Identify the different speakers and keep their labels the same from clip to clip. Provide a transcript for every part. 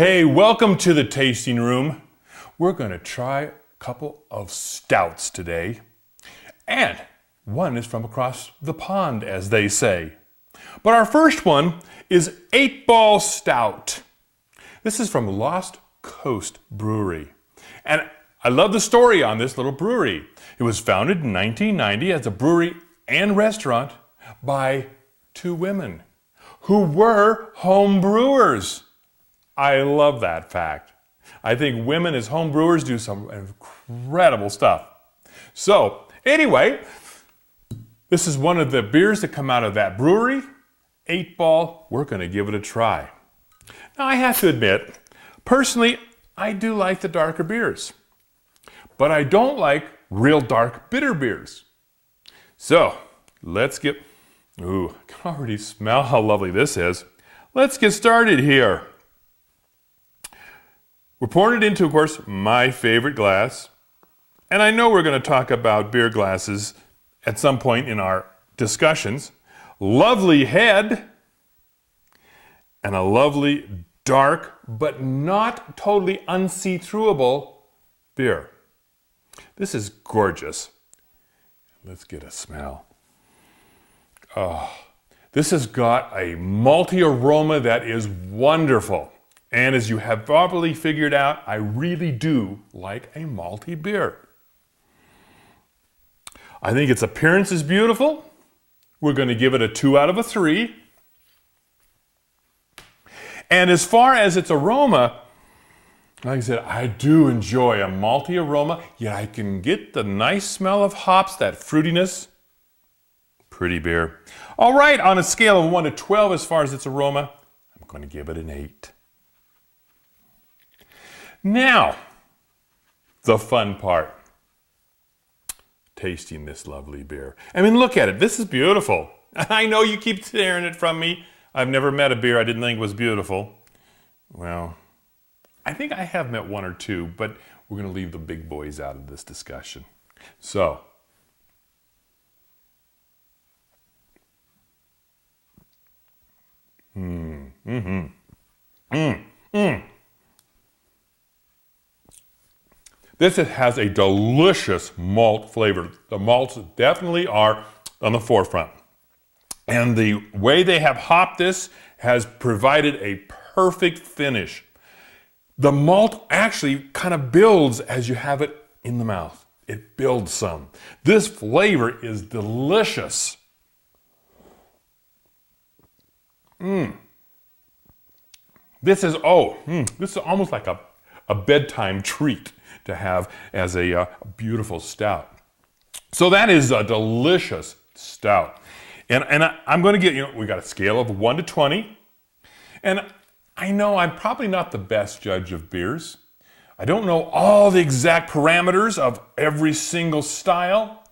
Speaker 1: Hey, welcome to the tasting room. We're going to try a couple of stouts today. And one is from across the pond, as they say. But our first one is 8-Ball Stout. This is from Lost Coast Brewery. And I love the story on this little brewery. It was founded in 1990 as a brewery and restaurant by two women who were home brewers. I love that fact. I think women as home brewers do some incredible stuff. So, anyway, this is one of the beers that come out of that brewery. 8-Ball, we're going to give it a try. Now, I have to admit, personally, I do like the darker beers. But I don't like real dark bitter beers. So, let's get... Ooh, I can already smell how lovely this is. Let's get started here. We're pouring it into, of course, my favorite glass. And I know we're going to talk about beer glasses at some point in our discussions. Lovely head. And a lovely dark, but not totally unsee-throughable beer. This is gorgeous. Let's get a smell. Oh, this has got a malty aroma that is wonderful. And as you have probably figured out, I really do like a malty beer. I think its appearance is beautiful. We're going to give it a 2 out of 3. And as far as its aroma, like I said, I do enjoy a malty aroma, yet I can get the nice smell of hops, that fruitiness. Pretty beer. All right, on a scale of 1 to 12 as far as its aroma, I'm going to give it an 8. Now, the fun part. Tasting this lovely beer. I mean, look at it. This is beautiful. I know you keep staring it from me. I've never met a beer I didn't think was beautiful. Well, I think I have met one or two, but we're going to leave the big boys out of this discussion. So, This has a delicious malt flavor. The malts definitely are on the forefront. And the way they have hopped this has provided a perfect finish. The malt actually kind of builds as you have it in the mouth. It builds some. This flavor is delicious. This is almost like a bedtime treat to have as a beautiful stout. So that is a delicious stout. And I'm going to get, we got a scale of 1 to 20. And I know I'm probably not the best judge of beers. I don't know all the exact parameters of every single style,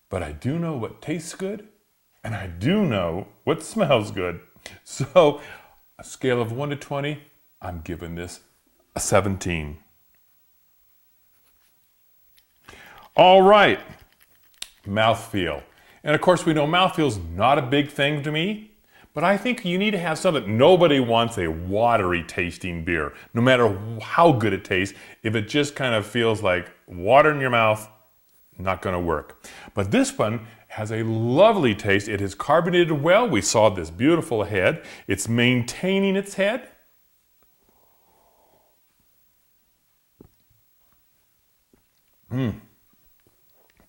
Speaker 1: but I do know what tastes good, and I do know what smells good. So a scale of 1 to 20, I'm giving this a 17. All right, mouthfeel. And of course we know mouthfeel's not a big thing to me, but I think you need to have something. Nobody wants a watery tasting beer, no matter how good it tastes. If it just kind of feels like water in your mouth, not gonna work. But this one has a lovely taste. It is carbonated well. We saw this beautiful head. It's maintaining its head.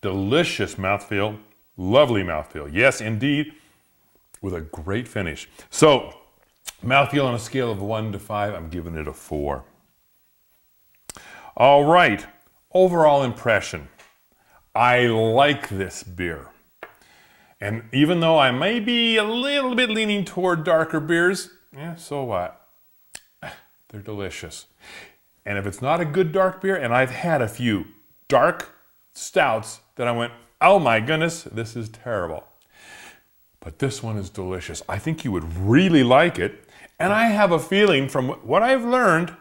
Speaker 1: Delicious mouthfeel, lovely mouthfeel. Yes, indeed, with a great finish. So, mouthfeel on a scale of 1 to 5, I'm giving it a 4. All right, overall impression. I like this beer. And even though I may be a little bit leaning toward darker beers, so what? They're delicious. And if it's not a good dark beer, and I've had a few dark stouts that I went, oh my goodness, this is terrible. But this one is delicious. I think you would really like it. And I have a feeling from what I've learned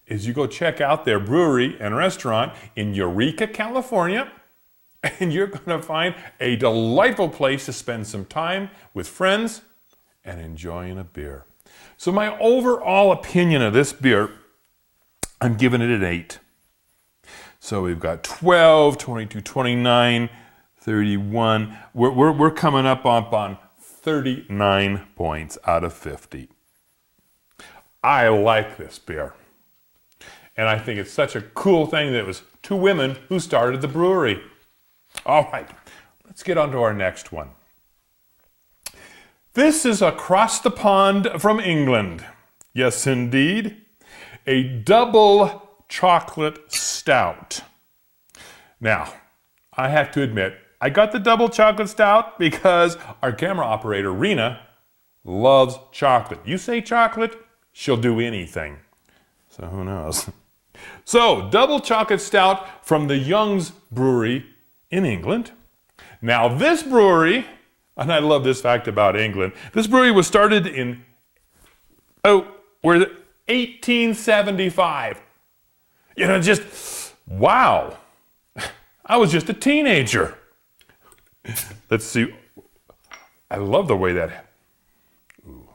Speaker 1: is you go check out their brewery and restaurant in Eureka, California, and you're going to find a delightful place to spend some time with friends and enjoying a beer. So my overall opinion of this beer I'm giving it an 8. So we've got 12, 22, 29, 31. We're coming up on 39 points out of 50. I like this beer. And I think it's such a cool thing that it was 2 women who started the brewery. All right, let's get on to our next one. This is across the pond from England. Yes, indeed. A double chocolate stout. Now, I have to admit, I got the double chocolate stout because our camera operator, Rena, loves chocolate. You say chocolate, she'll do anything. So who knows? So, double chocolate stout from the Young's Brewery in England. Now, this brewery, and I love this fact about England, this brewery was started in, 1875. You know, just, wow. I was just a teenager. Let's see. I love the way that. Ooh.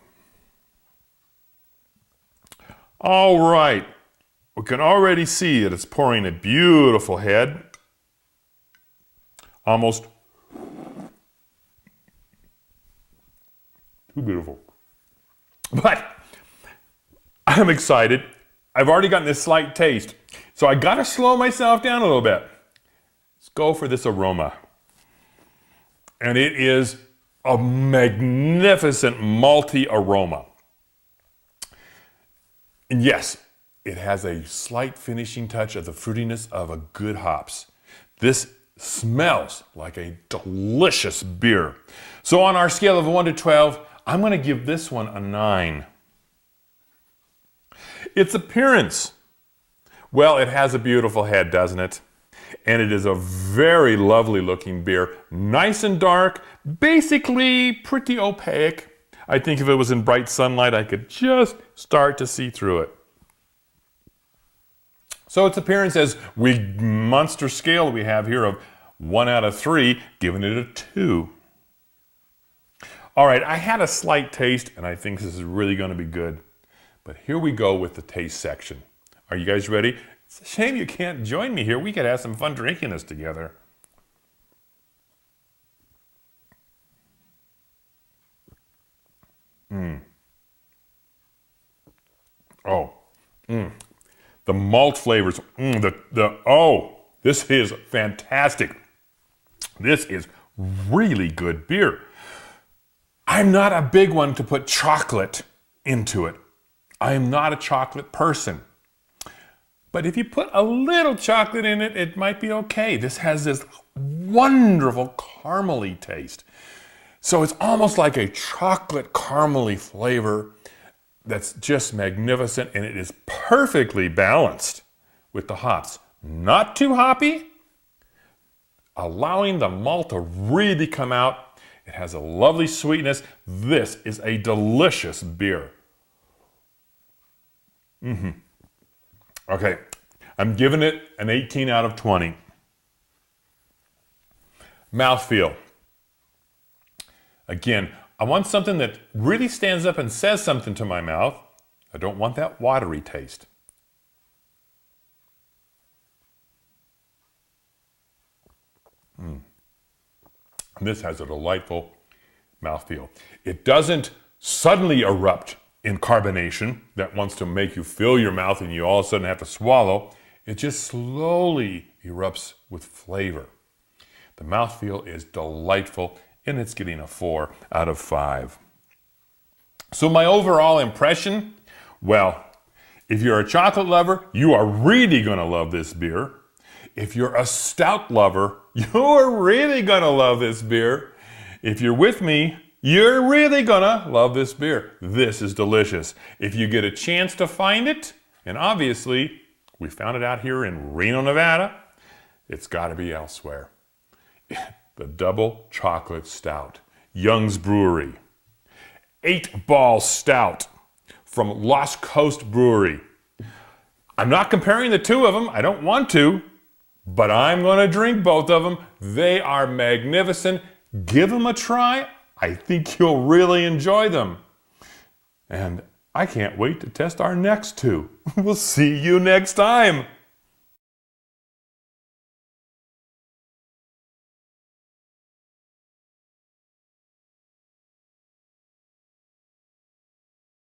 Speaker 1: All right. We can already see that it's pouring a beautiful head. Almost too beautiful. But I'm excited. I've already gotten this slight taste. So I gotta slow myself down a little bit. Let's go for this aroma. And it is a magnificent malty aroma. And yes, it has a slight finishing touch of the fruitiness of a good hops. This smells like a delicious beer. So on our scale of 1 to 12, I'm going to give this one a 9. Its appearance. Well, it has a beautiful head, doesn't it? And it is a very lovely looking beer. Nice and dark, basically pretty opaque. I think if it was in bright sunlight, I could just start to see through it. So its appearance, as we monster scale we have here of 1 out of 3, giving it a 2. All right, I had a slight taste, and I think this is really going to be good. But here we go with the taste section. Are you guys ready? It's a shame you can't join me here. We could have some fun drinking this together. The malt flavors. This is fantastic. This is really good beer. I'm not a big one to put chocolate into it. I am not a chocolate person. But if you put a little chocolate in it, it might be okay. This has this wonderful caramely taste. So it's almost like a chocolate caramely flavor that's just magnificent, and it is perfectly balanced with the hops. Not too hoppy, allowing the malt to really come out. It has a lovely sweetness. This is a delicious beer. Okay, I'm giving it an 18 out of 20. Mouthfeel. Again, I want something that really stands up and says something to my mouth. I don't want that watery taste. This has a delightful mouthfeel. It doesn't suddenly erupt in carbonation that wants to make you fill your mouth and you all of a sudden have to swallow. It just slowly erupts with flavor. The mouthfeel is delightful, and it's getting a 4 out of 5. So my overall impression, well, if you're a chocolate lover, you are really going to love this beer. If you're a stout lover, you're really going to love this beer. If you're with me, you're really going to love this beer. This is delicious. If you get a chance to find it, and obviously we found it out here in Reno, Nevada, it's got to be elsewhere. The double chocolate stout, Young's Brewery. 8-ball stout from Lost Coast Brewery. I'm not comparing the two of them. I don't want to, but I'm going to drink both of them. They are magnificent. Give them a try. I think you'll really enjoy them. And I can't wait to test our next two. We'll see you next time.